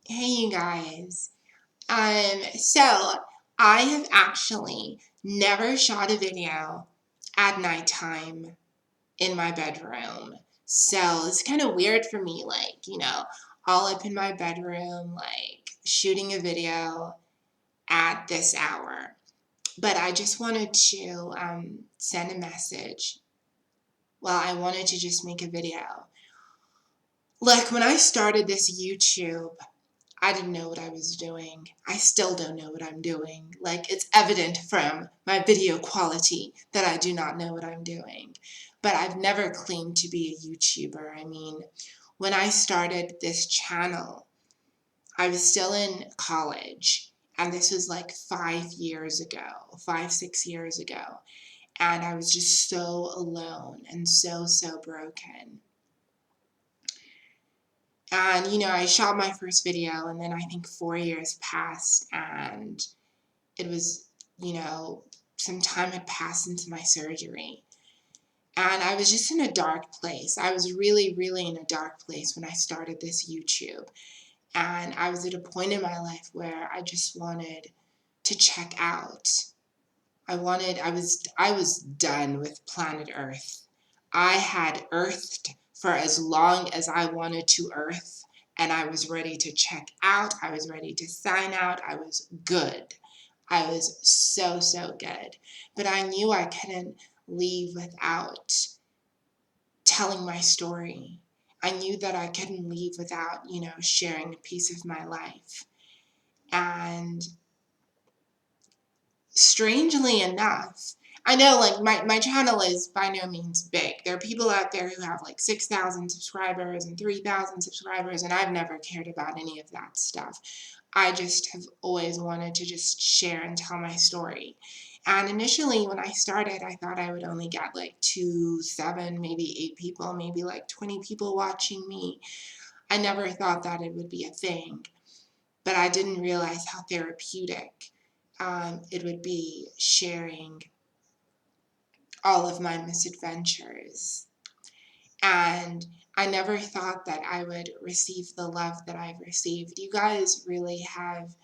Hey, you guys. So I have actually never shot a video at nighttime in my bedroom. So it's kind of weird for me, all up in my bedroom, shooting a video at this hour. But I just wanted to send a message. Well, I wanted to just make a video. Look, when I started this YouTube, I didn't know what I was doing. I still don't know what I'm doing. It's evident from my video quality that I do not know what I'm doing. But I've never claimed to be a YouTuber. I mean, when I started this channel, I was still in college. And this was like 5 years ago, 6 years ago. And I was just so alone and so broken. And, I shot my first video, and then I think 4 years passed, and it was, some time had passed since my surgery. And I was just in a dark place. I was really in a dark place when I started this YouTube. And I was at a point in my life where I just wanted to check out. I was done with planet Earth. I had earthed for as long as I wanted to earth, and I was ready to check out. I was ready to sign out. I was good. I was so good. But I knew I couldn't leave without telling my story. I knew that I couldn't leave without, sharing a piece of my life. And strangely enough, I know my channel is by no means big. There are people out there who have 6,000 subscribers and 3,000 subscribers, and I've never cared about any of that stuff. I just have always wanted to just share and tell my story. And initially when I started, I thought I would only get 2, 7, maybe 8 people, maybe 20 people watching me. I never thought that it would be a thing, but I didn't realize how therapeutic it would be sharing all of my misadventures. And I never thought that I would receive the love that I've received. You guys really have,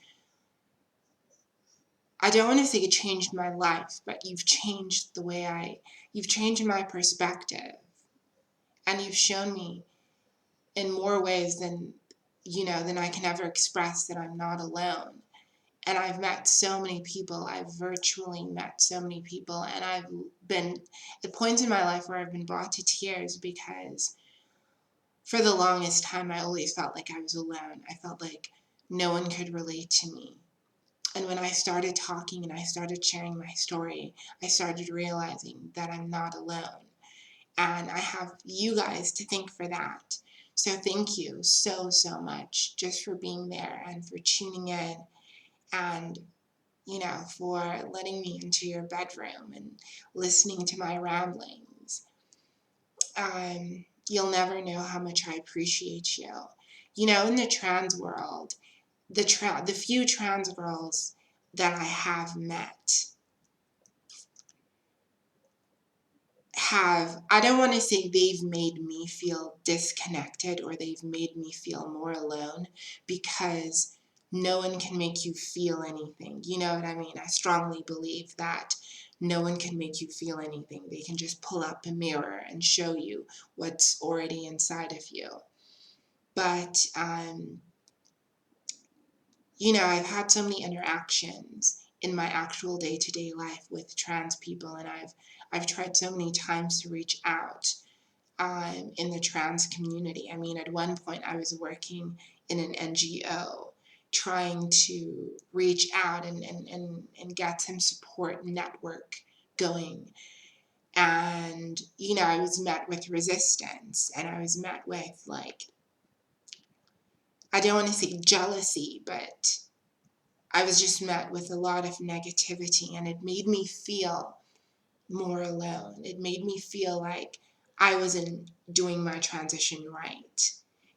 I don't want to say it changed my life, but you've changed you've changed my perspective. And you've shown me in more ways than I can ever express that I'm not alone. And I've met so many people. I've virtually met so many people. And I've been at points in my life where I've been brought to tears because for the longest time, I always felt like I was alone. I felt like no one could relate to me. And when I started talking and I started sharing my story, I started realizing that I'm not alone. And I have you guys to thank for that. So thank you so much just for being there and for tuning in and for letting me into your bedroom and listening to my ramblings. You'll never know how much I appreciate you. In the trans world, the few trans girls that I have met I don't want to say they've made me feel disconnected or they've made me feel more alone, because no one can make you feel anything. You know what I mean? I strongly believe that no one can make you feel anything. They can just pull up a mirror and show you what's already inside of you. But, I've had so many interactions in my actual day-to-day life with trans people, and I've tried so many times to reach out in the trans community. I mean, at one point I was working in an NGO trying to reach out and get some support network going. And, I was met with resistance, and I was met with I don't want to say jealousy, but I was just met with a lot of negativity, and it made me feel more alone. It made me feel like I wasn't doing my transition right.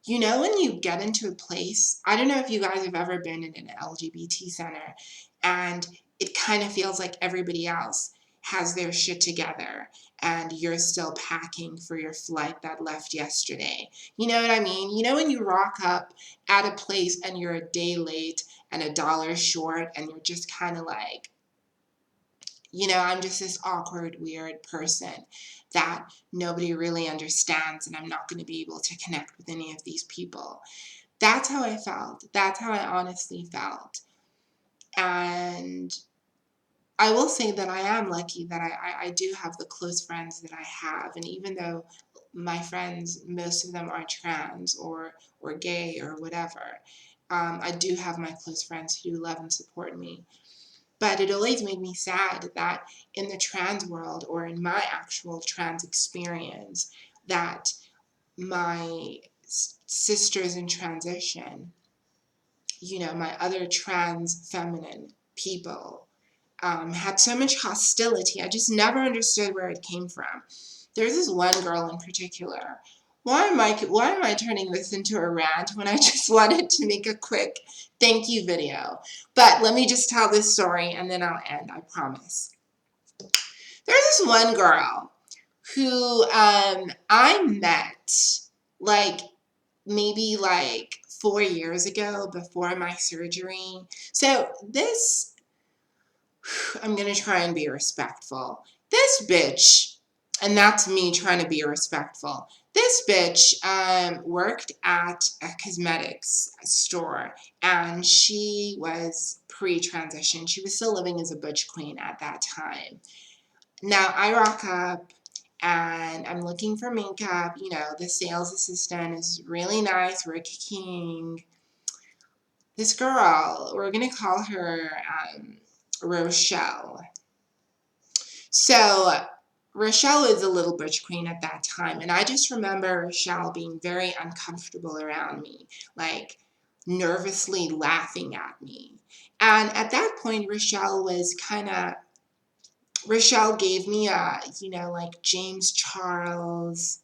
When you get into a place, I don't know if you guys have ever been in an LGBT center, and it kind of feels like everybody else has their shit together and you're still packing for your flight that left yesterday. You know what I mean? You know when you rock up at a place and you're a day late and $1 short and you're just kind of like, I'm just this awkward, weird person that nobody really understands, and I'm not going to be able to connect with any of these people. That's how I felt. That's how I honestly felt. And I will say that I am lucky that I do have the close friends that I have. And even though my friends, most of them are trans or gay or whatever, I do have my close friends who love and support me. But it always made me sad that in the trans world, or in my actual trans experience, that my sisters in transition, my other trans feminine people, had so much hostility. I just never understood where it came from. There's this one girl in particular. Why am I turning this into a rant when I just wanted to make a quick thank you video? But let me just tell this story and then I'll end, I promise. There's this one girl who I met like maybe like 4 years ago before my surgery. So I'm going to try and be respectful. This bitch, and that's me trying to be respectful. This bitch worked at a cosmetics store, and she was pre-transition. She was still living as a butch queen at that time. Now I rock up and I'm looking for makeup. The sales assistant is really nice. We're kicking. This girl, we're going to call her Rochelle. So Rochelle was a little butch queen at that time, and I just remember Rochelle being very uncomfortable around me, like nervously laughing at me. And at that point, Rochelle gave me a, like James Charles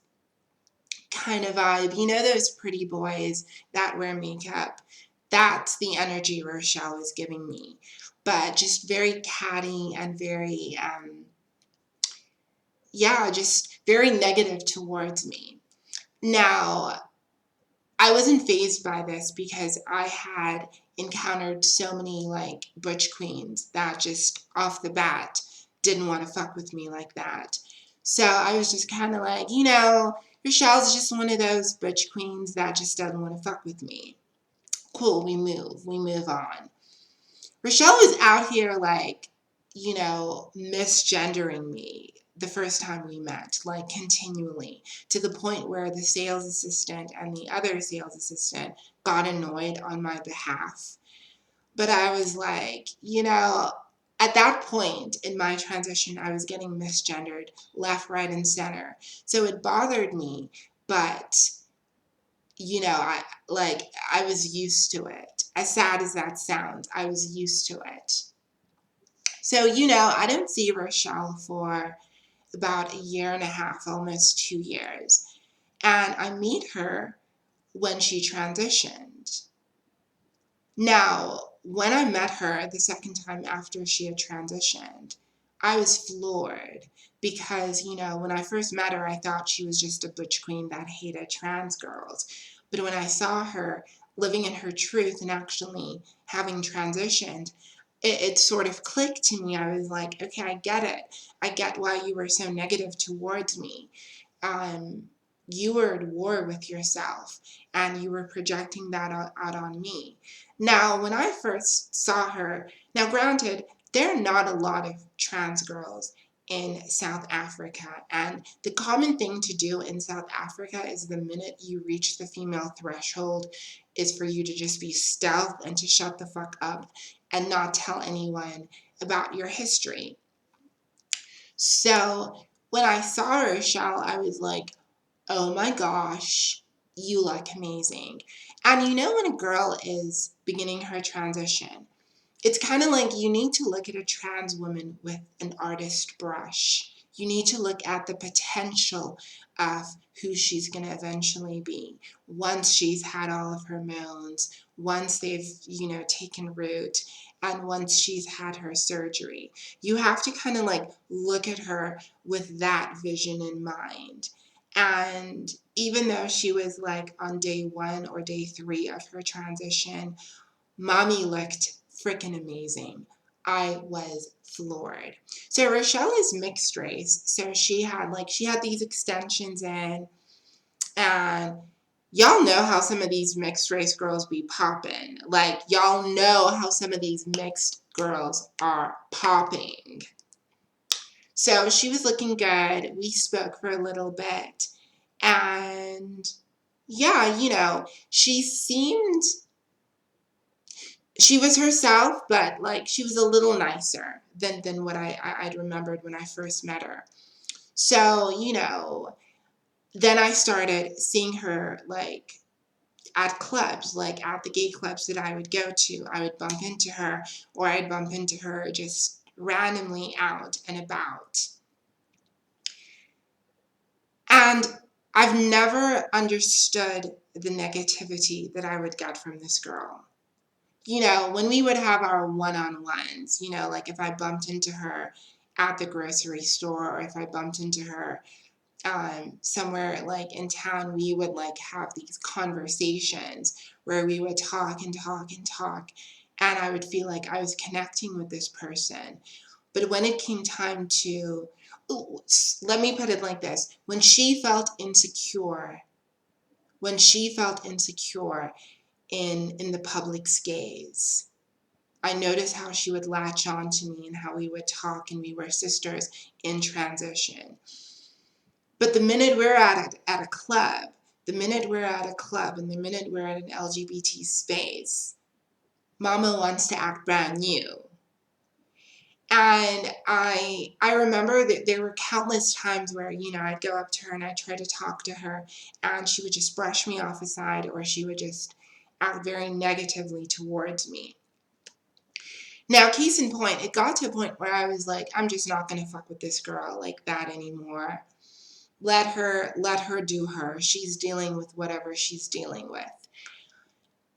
kind of vibe. Those pretty boys that wear makeup. That's the energy Rochelle was giving me. But just very catty and very, just very negative towards me. Now, I wasn't fazed by this because I had encountered so many like butch queens that just off the bat didn't want to fuck with me like that. So I was just kind of like, Rochelle's just one of those butch queens that just doesn't want to fuck with me. Cool, we move on. Rochelle was out here like, misgendering me the first time we met, like continually, to the point where the sales assistant and the other sales assistant got annoyed on my behalf. But I was like, at that point in my transition, I was getting misgendered left, right, and center. So it bothered me, but I was used to it. As sad as that sounds, I was used to it. So, I don't see Rochelle for about 1.5 years, almost 2 years. And I meet her when she transitioned. Now, when I met her the second time after she had transitioned, I was floored because, when I first met her, I thought she was just a butch queen that hated trans girls. But when I saw her living in her truth and actually having transitioned, it sort of clicked to me. I was like, okay, I get it. I get why you were so negative towards me. You were at war with yourself and you were projecting that out on me. Now, when I first saw her, now granted, there are not a lot of trans girls in South Africa, and the common thing to do in South Africa is the minute you reach the female threshold is for you to just be stealth and to shut the fuck up and not tell anyone about your history. So when I saw Rochelle, I was like, oh my gosh, you look amazing. And when a girl is beginning her transition, it's kind of like you need to look at a trans woman with an artist brush. You need to look at the potential of who she's going to eventually be once she's had all of her moans, once they've, taken root. and once she's had her surgery. You have to kind of like look at her with that vision in mind. And even though she was like on day 1 or day 3 of her transition, mommy looked freaking amazing. I was floored. So Rochelle is mixed race. So she had these extensions in, and y'all know how some of these mixed race girls be popping. Like, y'all know how some of these mixed girls are popping. So she was looking good. We spoke for a little bit. And yeah, she was herself, but like she was a little nicer than what I'd remembered when I first met her. So, then I started seeing her like at clubs, like at the gay clubs that I would go to. I would bump into her, or I'd bump into her just randomly out and about. And I've never understood the negativity that I would get from this girl. When we would have our one-on-ones, like if I bumped into her at the grocery store, or if I bumped into her somewhere like in town, we would like have these conversations where we would talk and talk and talk, and I would feel like I was connecting with this person. But when it came time to, let me put it like this, when she felt insecure in the public's gaze, I noticed how she would latch on to me and how we would talk, and we were sisters in transition. But the minute we're at a club, and the minute we're at an LGBT space, mama wants to act brand new. And I remember that there were countless times where, I'd go up to her and I'd try to talk to her, and she would just brush me off aside, or she would just act very negatively towards me. Now, case in point, it got to a point where I was like, I'm just not going to fuck with this girl like that anymore. Let her do her. She's dealing with whatever she's dealing with.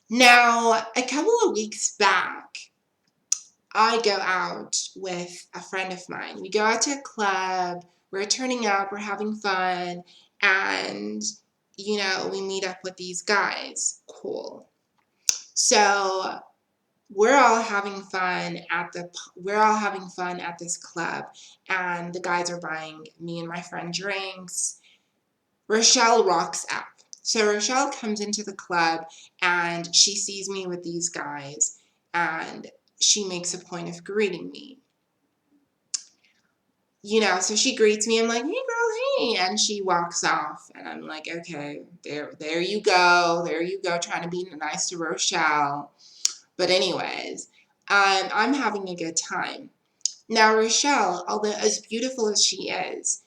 Now, a couple of weeks back, I go out with a friend of mine. We go out to a club, we're turning up, we're having fun, and, we meet up with these guys. Cool. So we're all having fun at this club, and the guys are buying me and my friend drinks. Rochelle rocks up. So Rochelle comes into the club, and she sees me with these guys, and she makes a point of greeting me. So she greets me. I'm like, hey girl, hey. And she walks off, and I'm like, okay, there you go, trying to be nice to Rochelle. But anyways, I'm having a good time. Now, Rochelle, although as beautiful as she has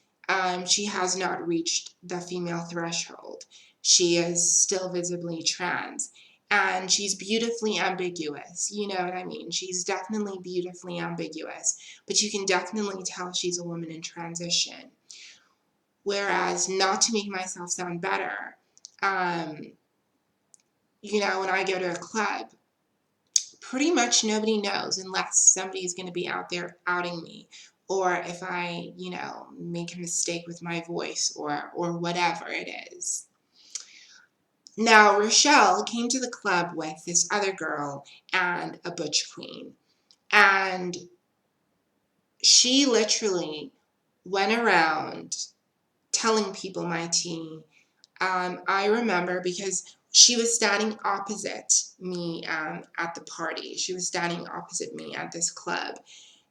not reached the female threshold. She is still visibly trans, and she's beautifully ambiguous. You know what I mean? She's definitely beautifully ambiguous, but you can definitely tell she's a woman in transition. Whereas, not to make myself sound better, when I go to a club, pretty much nobody knows unless somebody's going to be out there outing me, or if I, make a mistake with my voice, or whatever it is. Now, Rochelle came to the club with this other girl and a butch queen, and she literally went around telling people my tea. I remember because she was standing opposite me at the party. She was standing opposite me at this club.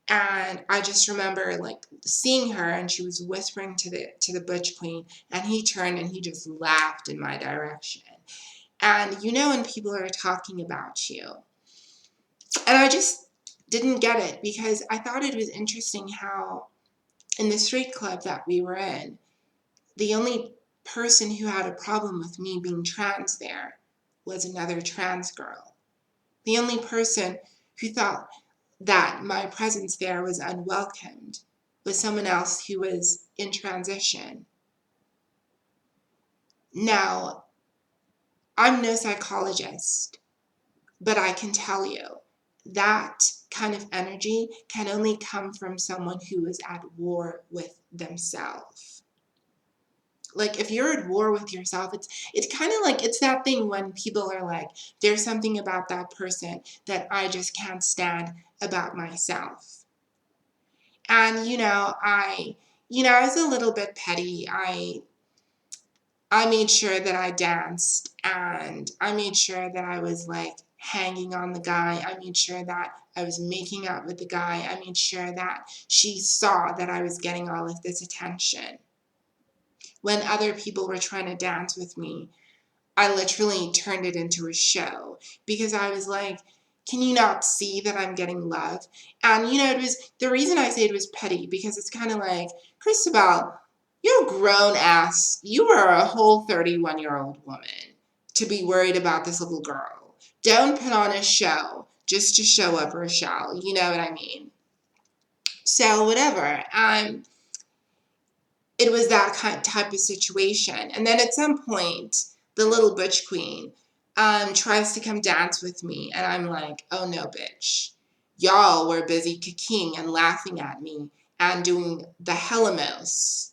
And I just remember like seeing her, and she was whispering to the butch queen, and he turned and he just laughed in my direction. And when people are talking about you. And I just didn't get it, because I thought it was interesting how in the straight club that we were in, the only person who had a problem with me being trans there was another trans girl. The only person who thought that my presence there was unwelcomed was someone else who was in transition. Now, I'm no psychologist, but I can tell you that kind of energy can only come from someone who is at war with themselves. Like, if you're at war with yourself, it's kind of like, it's that thing when people are like, there's something about that person that I just can't stand about myself. And I was a little bit petty. I made sure that I danced, and I made sure that I was like hanging on the guy. I made sure that I was making out with the guy. I made sure that she saw that I was getting all of this attention. When other people were trying to dance with me, I literally turned it into a show, because I was like, can you not see that I'm getting love? And it was, the reason I say it was petty, because it's kind of like, Christabel, you're grown ass. You are a whole 31-year-old woman to be worried about this little girl. Don't put on a show just to show up, Rochelle. You know what I mean? So whatever. It was that type of situation. And then at some point, the little butch queen tries to come dance with me. And I'm like, oh no, bitch. Y'all were busy kicking and laughing at me and doing the hellamos,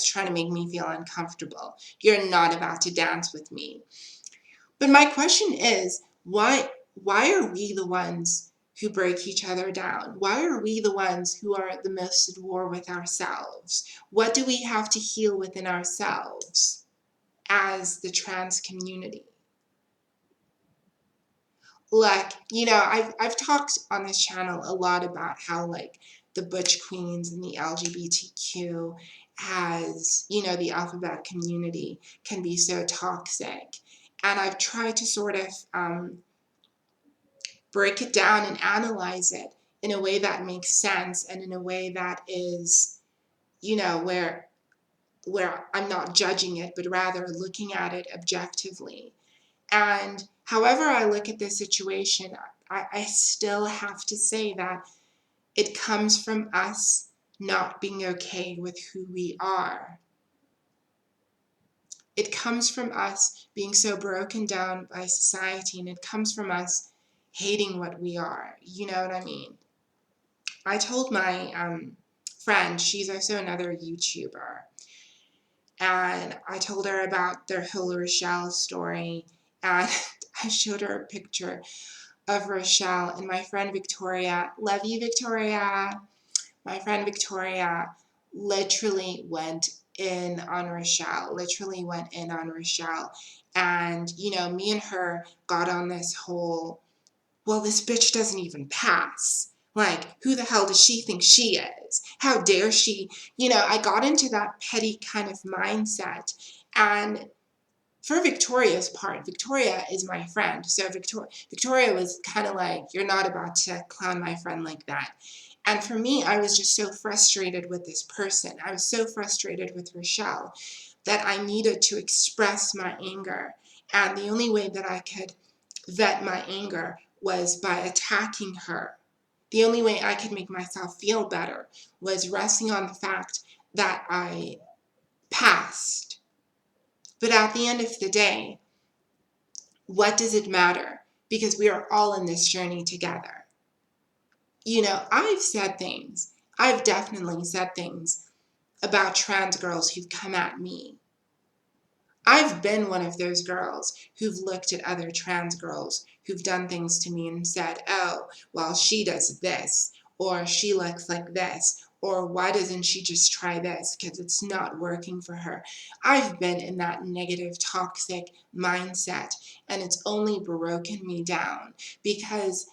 trying to make me feel uncomfortable. You're not about to dance with me. But my question is, why are we the ones who break each other down? Why are we the ones who are the most at war with ourselves? What do we have to heal within ourselves as the trans community? Like, I've talked on this channel a lot about how, like, the butch queens and the LGBTQ as, the alphabet community can be so toxic. And I've tried to sort of break it down and analyze it in a way that makes sense, and in a way that is, where I'm not judging it, but rather looking at it objectively. And however I look at this situation, I still have to say that it comes from us not being okay with who we are. It comes from us being so broken down by society, and it comes from us hating what we are. You know what I mean? I told my friend, she's also another YouTuber, and I told her about their whole Rochelle story, and I showed her a picture of Rochelle, and my friend Victoria, love you, Victoria. My friend Victoria literally went in on Rochelle, And, me and her got on this whole, well, this bitch doesn't even pass. Like, who the hell does she think she is? How dare she? I got into that petty kind of mindset. And for Victoria's part, Victoria is my friend. So Victoria was kind of like, you're not about to clown my friend like that. And for me, I was just so frustrated with this person. I was so frustrated with Rochelle that I needed to express my anger. And the only way that I could vet my anger was by attacking her. The only way I could make myself feel better was resting on the fact that I passed. But at the end of the day, what does it matter? Because we are all in this journey together. I've definitely said things about trans girls who've come at me. I've been one of those girls who've looked at other trans girls who've done things to me and said, oh, well, she does this, or she looks like this, or why doesn't she just try this because it's not working for her. I've been in that negative, toxic mindset, and it's only broken me down, because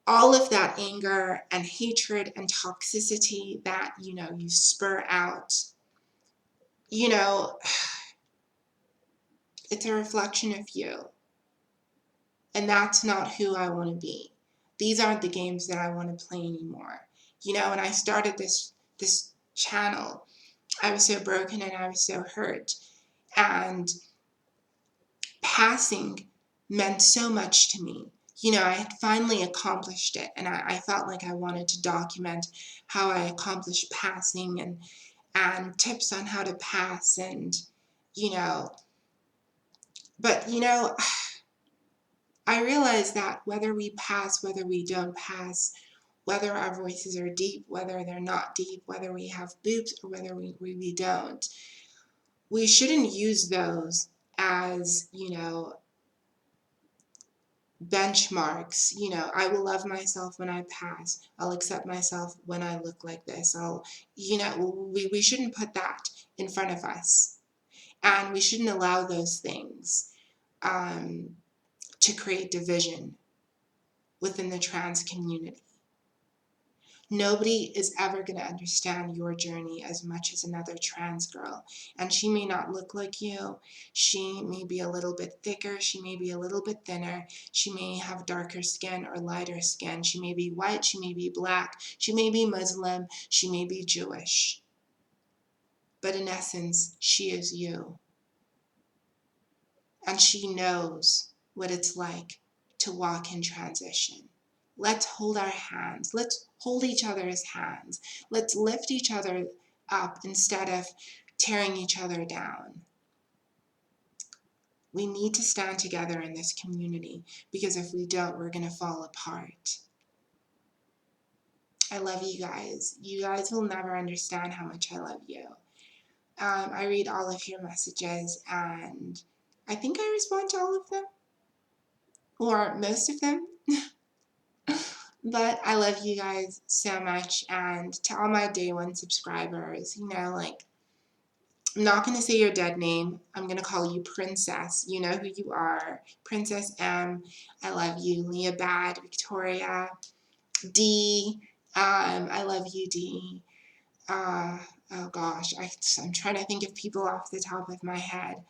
all of that anger and hatred and toxicity that, you spur out, it's a reflection of you. And that's not who I want to be. These aren't the games that I want to play anymore. When I started this channel, I was so broken and I was so hurt. And passing meant so much to me. I had finally accomplished it, and I felt like I wanted to document how I accomplished passing, and tips on how to pass, and but I realize that whether we pass, whether we don't pass, whether our voices are deep, whether they're not deep, whether we have boobs or whether we don't, we shouldn't use those as, benchmarks. I will love myself when I pass. I'll accept myself when I look like this. We shouldn't put that in front of us. And we shouldn't allow those things to create division within the trans community. Nobody is ever going to understand your journey as much as another trans girl. And she may not look like you. She may be a little bit thicker. She may be a little bit thinner. She may have darker skin or lighter skin. She may be white. She may be black. She may be Muslim. She may be Jewish. But in essence, she is you. And she knows what it's like to walk in transition. Let's hold our hands. Let's hold each other's hands. Let's lift each other up instead of tearing each other down. We need to stand together in this community, because if we don't, we're going to fall apart. I love you guys. You guys will never understand how much I love you. I read all of your messages, and I think I respond to all of them, or most of them. But I love you guys so much, and to all my day one subscribers, I'm not going to say your dead name. I'm going to call you Princess. You know who you are. Princess M, I love you. Leah Bad, Victoria, D, I love you, D. Oh gosh, I'm trying to think of people off the top of my head,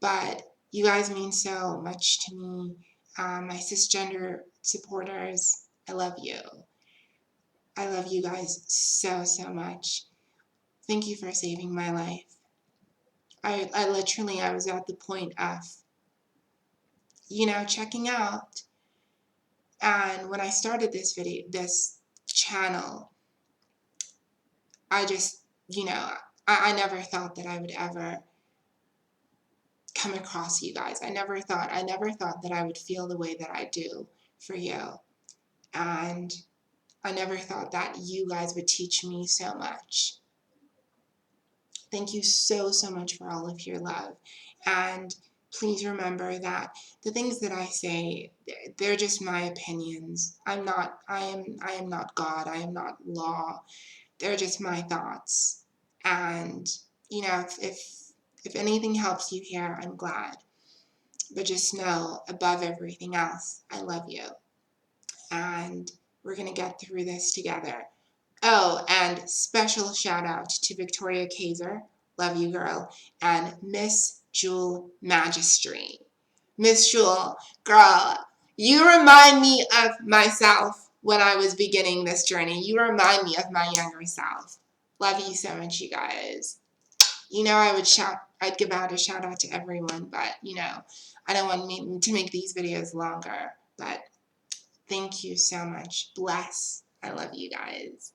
but you guys mean so much to me. My cisgender supporters, I love you. I love you guys so, so much. Thank you for saving my life. I was at the point of, checking out. And when I started this channel, I just, I never thought that I would ever come across you guys. I never thought that I would feel the way that I do for you. And I never thought that you guys would teach me so much. Thank you so, so much for all of your love. And please remember that the things that I say, they're just my opinions. I am not God. I am not law. They're just my thoughts. And, if anything helps you here, I'm glad. But just know, above everything else, I love you. And we're going to get through this together. Oh, and special shout out to Victoria Kaiser, love you girl, and Miss Jewel Magistry. Miss Jewel, girl, you remind me of myself when I was beginning this journey. You remind me of my younger self. Love you so much, you guys. I'd give out a shout out to everyone, but I don't want to make these videos longer. But thank you so much. Bless. I love you guys.